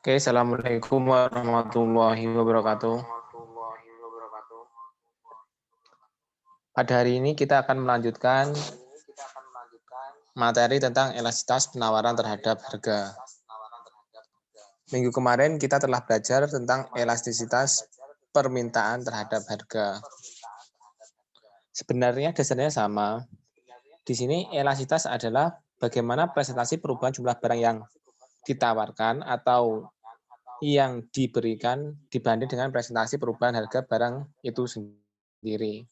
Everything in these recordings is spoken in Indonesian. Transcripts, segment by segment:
Oke, assalamualaikum warahmatullahi wabarakatuh. Pada hari ini kita akan melanjutkan materi tentang elastisitas penawaran terhadap harga. Minggu kemarin kita telah belajar tentang elastisitas permintaan terhadap harga. Sebenarnya dasarnya sama. Di sini elastisitas adalah bagaimana presentasi perubahan jumlah barang yang ditawarkan atau yang diberikan dibanding dengan presentasi perubahan harga barang itu sendiri.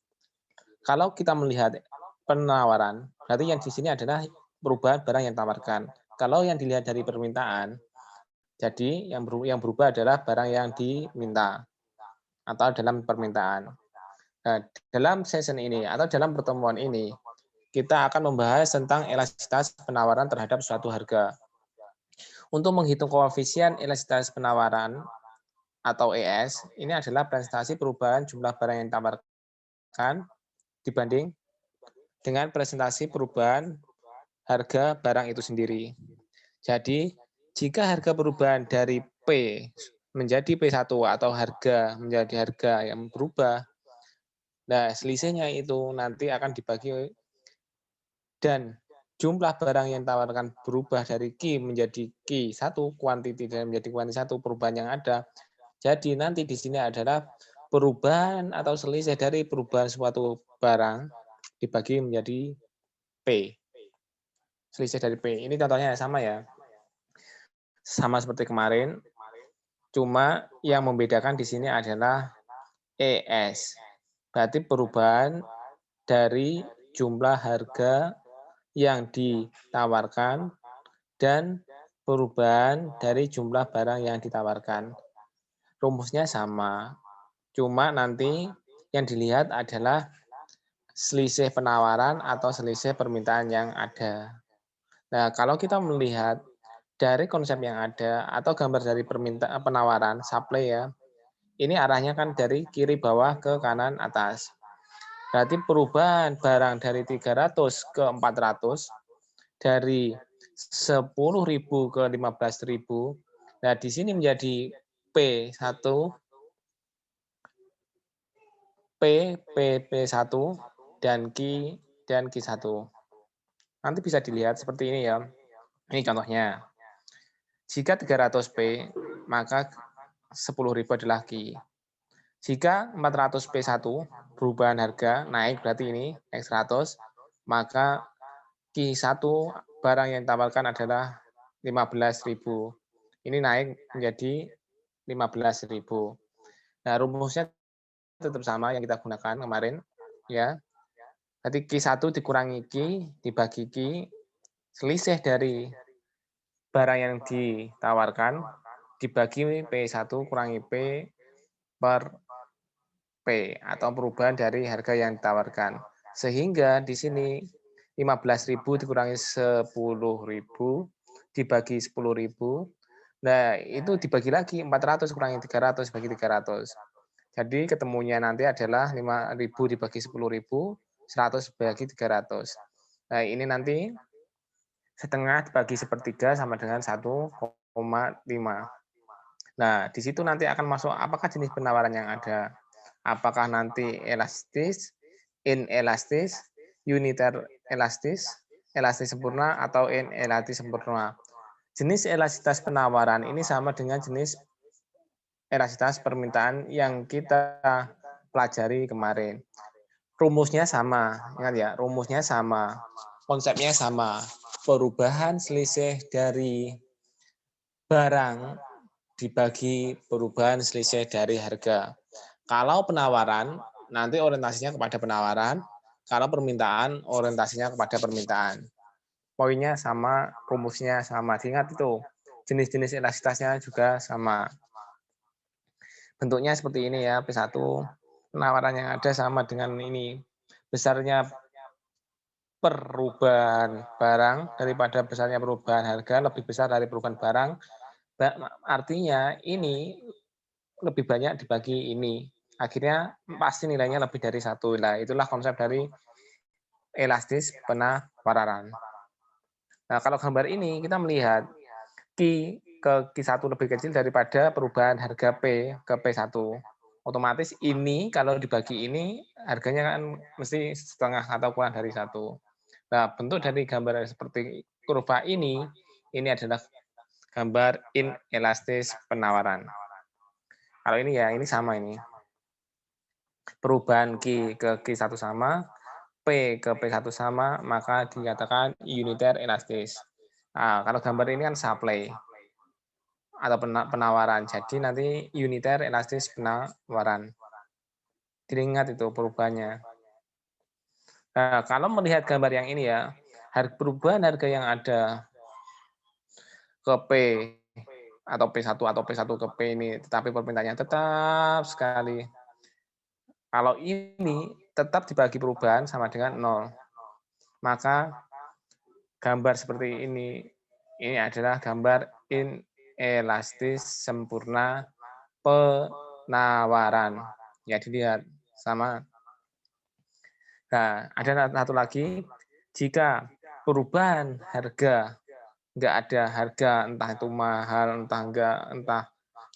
Kalau kita melihat penawaran, berarti yang di sini adalah perubahan barang yang ditawarkan. Kalau yang dilihat dari permintaan, jadi yang berubah adalah barang yang diminta atau dalam permintaan. Nah, dalam session ini atau dalam pertemuan ini, kita akan membahas tentang elastisitas penawaran terhadap suatu harga. Untuk menghitung koefisien elastisitas penawaran atau ES, ini adalah presentasi perubahan jumlah barang yang ditawarkan dibanding dengan presentasi perubahan harga barang itu sendiri. Jadi, jika harga perubahan dari P menjadi P1 atau harga menjadi harga yang berubah, nah selisihnya itu nanti akan dibagi dan jumlah barang yang ditawarkan berubah dari Q menjadi Q1, kuantiti dan menjadi kuantiti 1 perubahan yang ada. Jadi nanti di sini adalah perubahan atau selisih dari perubahan suatu barang dibagi menjadi P. Selisih dari P. Ini contohnya sama ya. Sama seperti kemarin, cuma yang membedakan di sini adalah ES. Berarti perubahan dari jumlah harga yang ditawarkan dan perubahan dari jumlah barang yang ditawarkan. Rumusnya sama, cuma nanti yang dilihat adalah selisih penawaran atau selisih permintaan yang ada. Nah, kalau kita melihat dari konsep yang ada atau gambar dari permintaan penawaran supply ya, ini arahnya kan dari kiri bawah ke kanan atas. Berarti perubahan barang dari 300 ke 400, dari 10.000 ke 15.000. Nah, di sini menjadi P1, P1 dan Q1. Nanti bisa dilihat seperti ini ya. Ini contohnya. Jika 300P, maka 10.000 adalah Q. Jika 400P1 perubahan harga naik berarti ini naik 100, maka Q1 barang yang ditawarkan adalah 15.000. Ini naik menjadi 15.000. Nah, rumusnya tetap sama yang kita gunakan kemarin ya. Berarti Q1 dikurangi Q dibagi Q, selisih dari barang yang ditawarkan dibagi P1 kurangi P per P atau perubahan dari harga yang ditawarkan. Sehingga di sini 15.000 dikurangi 10.000 dibagi 10.000. Nah, itu dibagi lagi 400 kurangi 300 bagi 300. Jadi ketemunya nanti adalah 5.000 dibagi 10.000, 100 bagi 300. Nah, ini nanti setengah dibagi sepertiga sama dengan 1,5. Nah, di situ nanti akan masuk apakah jenis penawaran yang ada. Apakah nanti elastis, inelastis, uniter elastis, elastis sempurna, atau inelastis sempurna. Jenis elastisitas penawaran ini sama dengan jenis elastisitas permintaan yang kita pelajari kemarin. Rumusnya sama, ingat ya, rumusnya sama, konsepnya sama. Perubahan selisih dari barang dibagi perubahan selisih dari harga. Kalau penawaran, nanti orientasinya kepada penawaran. Kalau permintaan, orientasinya kepada permintaan. Poinnya sama, rumusnya sama. Ingat itu, jenis-jenis elastisitasnya juga sama. Bentuknya seperti ini ya, P1. Penawaran yang ada sama dengan ini. Besarnya perubahan barang daripada besarnya perubahan harga lebih besar dari perubahan barang. Artinya ini lebih banyak dibagi ini. Akhirnya pasti nilainya lebih dari 1. Nah, itulah konsep dari elastis penawaran. Nah, kalau gambar ini kita melihat Q ke Q1 lebih kecil daripada perubahan harga P ke P1. Otomatis ini kalau dibagi ini harganya kan mesti setengah atau kurang dari 1. Nah, bentuk dari gambar seperti kurva ini adalah gambar inelastis penawaran. Kalau ini ya, ini sama ini. Perubahan Q ke Q1 sama, P ke P1 sama, maka dikatakan uniter elastis. Nah, kalau gambar ini kan supply atau penawaran. Jadi nanti uniter elastis penawaran. Diingat itu perubahannya. Nah, kalau melihat gambar yang ini ya, perubahan harga yang ada ke P atau P1 atau P1 ke P ini, tetapi permintaannya tetap sekali. Kalau ini tetap dibagi perubahan sama dengan 0. Maka gambar seperti ini adalah gambar inelastis sempurna penawaran. Ya dilihat sama. Nah, ada satu lagi, jika perubahan harga nggak ada harga, entah itu mahal, entah enggak, entah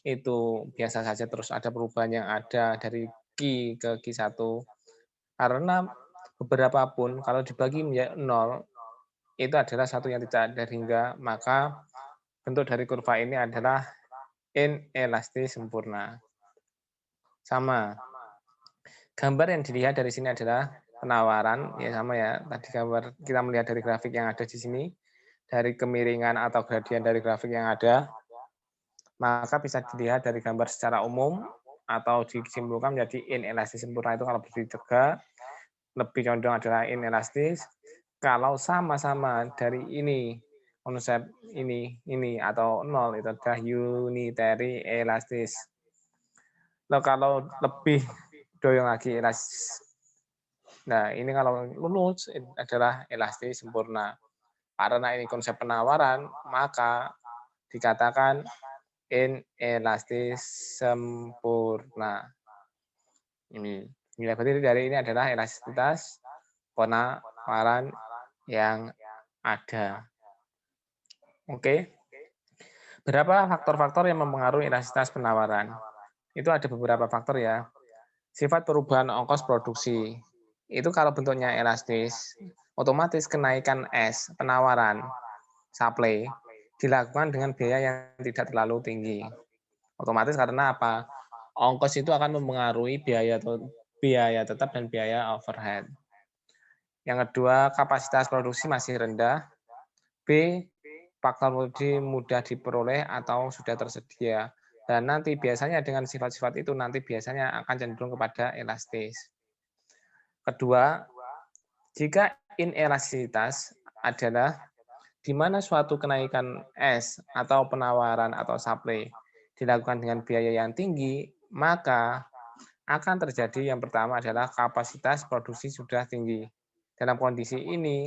itu biasa saja, terus ada perubahan yang ada dari Q ke Q1, karena beberapa pun kalau dibagi menjadi 0, itu adalah satu yang tidak ada hingga, maka bentuk dari kurva ini adalah inelastis sempurna. Sama. Gambar yang dilihat dari sini adalah penawaran, ya sama ya. Tadi gambar kita melihat dari grafik yang ada di sini, dari kemiringan atau gradien dari grafik yang ada, maka bisa dilihat dari gambar secara umum atau disimpulkan menjadi inelastis sempurna itu kalau berdiri tegak, lebih condong adalah inelastis. Kalau sama-sama dari ini, konsep ini atau 0 itu adalah unitary elastis. Nah, kalau lebih doyong lagi elastis. Nah, ini kalau lulus adalah elastis sempurna. Karena ini konsep penawaran, maka dikatakan inelastis sempurna. Ini berarti dari ini adalah elastisitas penawaran yang ada. Oke. Berapa faktor-faktor yang mempengaruhi elastisitas penawaran? Itu ada beberapa faktor ya. Sifat perubahan ongkos produksi. Itu kalau bentuknya elastis, otomatis kenaikan S, penawaran, supply, dilakukan dengan biaya yang tidak terlalu tinggi. Otomatis karena apa? Ongkos itu akan mempengaruhi biaya tetap dan biaya overhead. Yang kedua, kapasitas produksi masih rendah. B, faktor produksi mudah diperoleh atau sudah tersedia. Dan nanti biasanya dengan sifat-sifat itu nanti biasanya akan cenderung kepada elastis. Kedua, jika inelastisitas adalah di mana suatu kenaikan S atau penawaran atau supply dilakukan dengan biaya yang tinggi, maka akan terjadi yang pertama adalah kapasitas produksi sudah tinggi. Dalam kondisi ini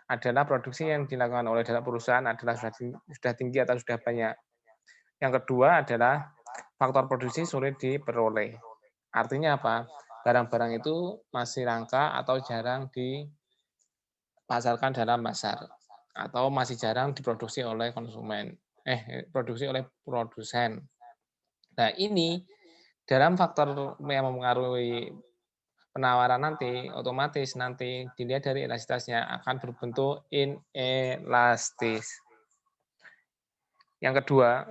adalah produksi yang dilakukan oleh perusahaan adalah sudah tinggi atau sudah banyak. Yang kedua adalah faktor produksi sulit diperoleh. Artinya apa? Barang-barang itu masih langka atau jarang dipasarkan dalam pasar atau masih jarang diproduksi oleh konsumen. Produksi oleh produsen. Nah, ini dalam faktor yang mempengaruhi penawaran nanti, otomatis nanti dilihat dari elastisitasnya akan berbentuk inelastis. Yang kedua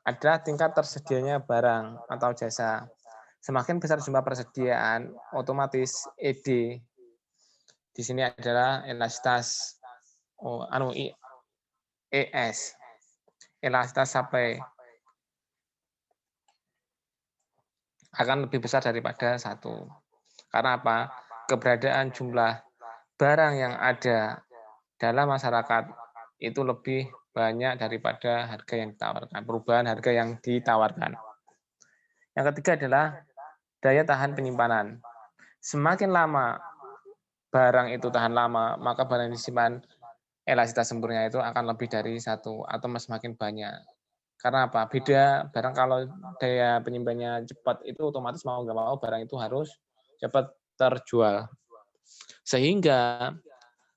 adalah tingkat tersedianya barang atau jasa. Semakin besar jumlah persediaan, otomatis ED di sini adalah elastisitas ES, elastisitas supply akan lebih besar daripada 1. Karena apa? Keberadaan jumlah barang yang ada dalam masyarakat itu lebih banyak daripada harga yang ditawarkan, perubahan harga yang ditawarkan. Yang ketiga adalah daya tahan penyimpanan. Semakin lama barang itu tahan lama, maka barang yang disimpan elastisitas sempurna itu akan lebih dari 1 atau semakin banyak. Karena apa? Beda barang kalau daya penyimpanannya cepat itu otomatis mau nggak mau barang itu harus cepat terjual. Sehingga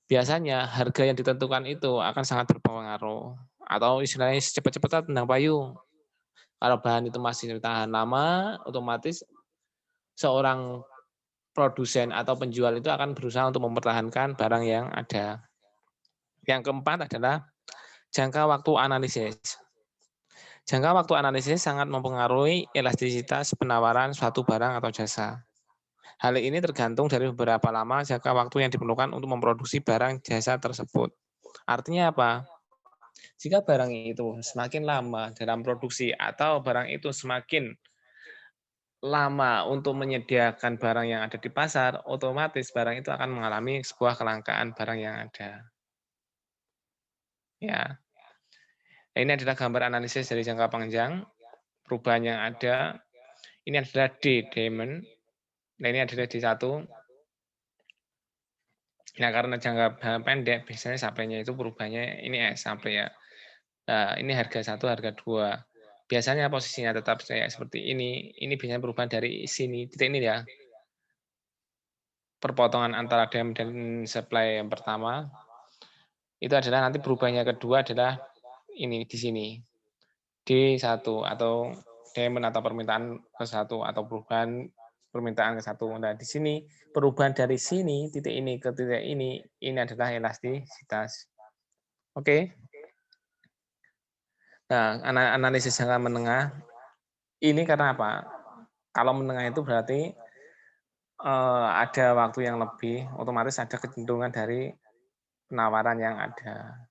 biasanya harga yang ditentukan itu akan sangat berpengaruh. atau istilahnya cepat-cepatan tendang payung. Kalau bahan itu masih tahan lama, otomatis seorang produsen atau penjual itu akan berusaha untuk mempertahankan barang yang ada. Yang keempat adalah jangka waktu analisis. Jangka waktu analisis sangat mempengaruhi elastisitas penawaran suatu barang atau jasa. Hal ini tergantung dari beberapa lama jangka waktu yang diperlukan untuk memproduksi barang jasa tersebut. Artinya apa? Jika barang itu semakin lama dalam produksi atau barang itu semakin lama untuk menyediakan barang yang ada di pasar, otomatis barang itu akan mengalami sebuah kelangkaan barang yang ada. Ya, ini adalah gambar analisis dari jangka panjang, perubahan yang ada. Ini adalah diamond. Nah, ini adalah D1. Nah, karena jangka pendek, biasanya supply-nya itu perubahannya ini sampai ya. Nah, ini harga 1, harga 2. Biasanya posisinya tetap kayak seperti ini. Ini biasanya perubahan dari sini, titik ini ya. Perpotongan antara demand dan supply yang pertama. Itu adalah nanti perubahannya kedua adalah ini di sini. D1 atau demand atau permintaan ke 1 atau perubahan permintaan ke 1. Nah, di sini perubahan dari sini titik ini ke titik ini adalah elastisitas. Oke. Nah, analisis jangka menengah ini karena apa? Kalau menengah itu berarti ada waktu yang lebih, otomatis ada kecenderungan dari penawaran yang ada.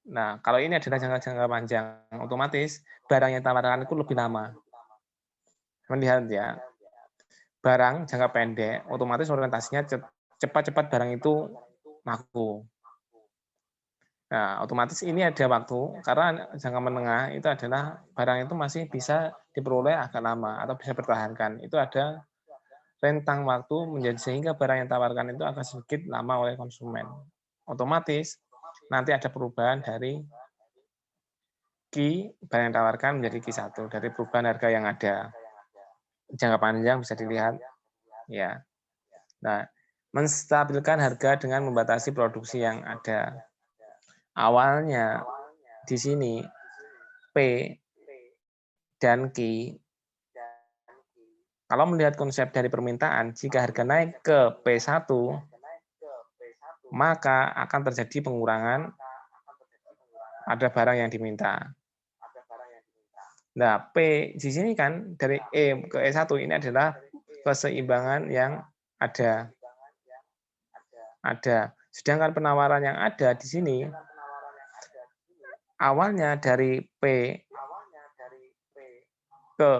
Nah, kalau ini adalah jangka panjang, otomatis barang yang ditawarkan itu lebih lama. Melihat ya, barang jangka pendek, otomatis orientasinya cepat-cepat barang itu laku. Nah, otomatis ini ada waktu, karena jangka menengah itu adalah barang itu masih bisa diperoleh agak lama atau bisa bertahankan. Itu ada rentang waktu menjadi sehingga barang yang ditawarkan itu akan sedikit lama oleh konsumen. Otomatis nanti ada perubahan dari barang yang ditawarkan menjadi Q1 dari perubahan harga yang ada. Jangka panjang bisa dilihat ya. Nah, menstabilkan harga dengan membatasi produksi yang ada. Awalnya di sini P dan Q. Kalau melihat konsep dari permintaan, jika harga naik ke P1, maka akan terjadi pengurangan ada barang yang diminta. Nah, P di sini kan dari E ke E1 ini adalah keseimbangan yang ada. Sedangkan penawaran yang ada di sini awalnya dari P ke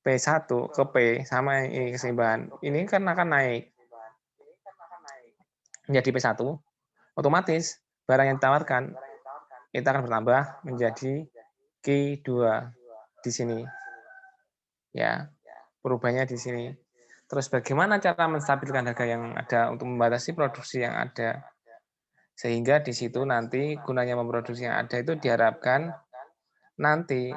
P1 ke P sama ini keseimbangan. Ini kan akan naik menjadi P1. Otomatis barang yang ditawarkan itu akan bertambah menjadi Q2 di sini. Ya, perubahannya di sini. Terus bagaimana cara menstabilkan harga yang ada untuk membatasi produksi yang ada? Sehingga di situ nanti gunanya memproduksi yang ada itu diharapkan nanti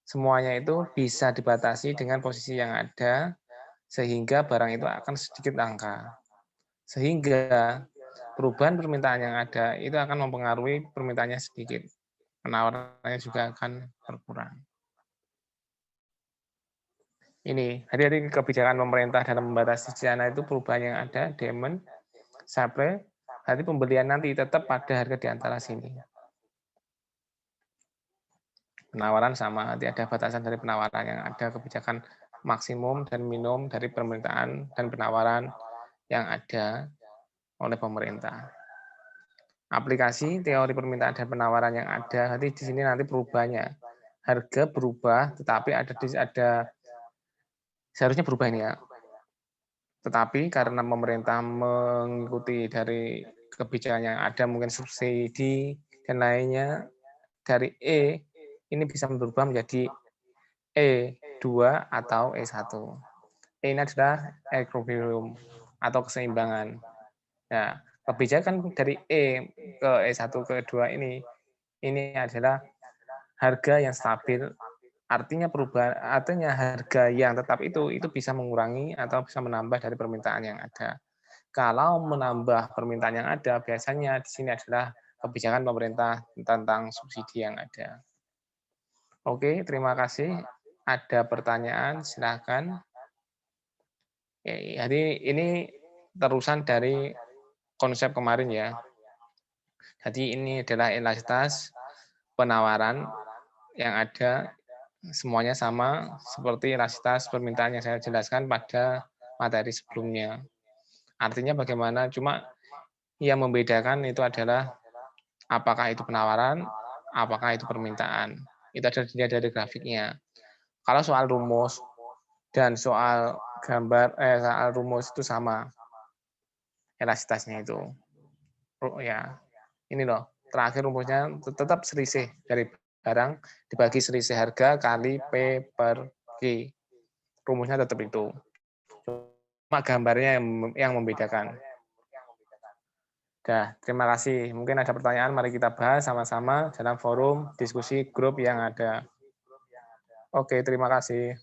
semuanya itu bisa dibatasi dengan posisi yang ada sehingga barang itu akan sedikit langka. Sehingga perubahan permintaan yang ada itu akan mempengaruhi permintaannya sedikit. Penawarannya juga akan berkurang. Ini hari-hari kebijakan pemerintah dalam membatasi dana itu perubahan yang ada, demand, supply, nanti pembelian nanti tetap pada harga di antara sini. Penawaran sama, nanti ada batasan dari penawaran yang ada, kebijakan maksimum dan minimum dari permintaan dan penawaran yang ada oleh pemerintah. Aplikasi teori permintaan dan penawaran yang ada, nanti di sini nanti perubahannya. Harga berubah, tetapi ada seharusnya berubah ini ya. Tetapi karena pemerintah mengikuti dari kebijakan yang ada, mungkin subsidi dan lainnya, dari E, ini bisa berubah menjadi E2 atau E1. E ini adalah equilibrium atau keseimbangan. Nah, kebijakan dari E ke E1 ke E2 ini adalah harga yang stabil. Artinya harga yang tetap itu bisa mengurangi atau bisa menambah dari permintaan yang ada. Kalau menambah permintaan yang ada, biasanya di sini adalah kebijakan pemerintah tentang subsidi yang ada. Oke, terima kasih. Ada pertanyaan, silakan. Jadi ini terusan dari konsep kemarin ya. Jadi ini adalah elastisitas penawaran yang ada semuanya sama seperti elastisitas permintaan yang saya jelaskan pada materi sebelumnya. Artinya bagaimana? Cuma yang membedakan itu adalah apakah itu penawaran, apakah itu permintaan. Itu ada dilihat dari grafiknya. Kalau soal rumus dan soal soal rumus itu sama elastisitasnya itu. Ya, ini loh. Terakhir rumusnya tetap selisih dari barang dibagi selisih harga kali P per Q. Rumusnya tetap itu. Cuma gambarnya yang membedakan. Terima kasih. Mungkin ada pertanyaan, mari kita bahas sama-sama dalam forum diskusi grup yang ada. Oke, terima kasih.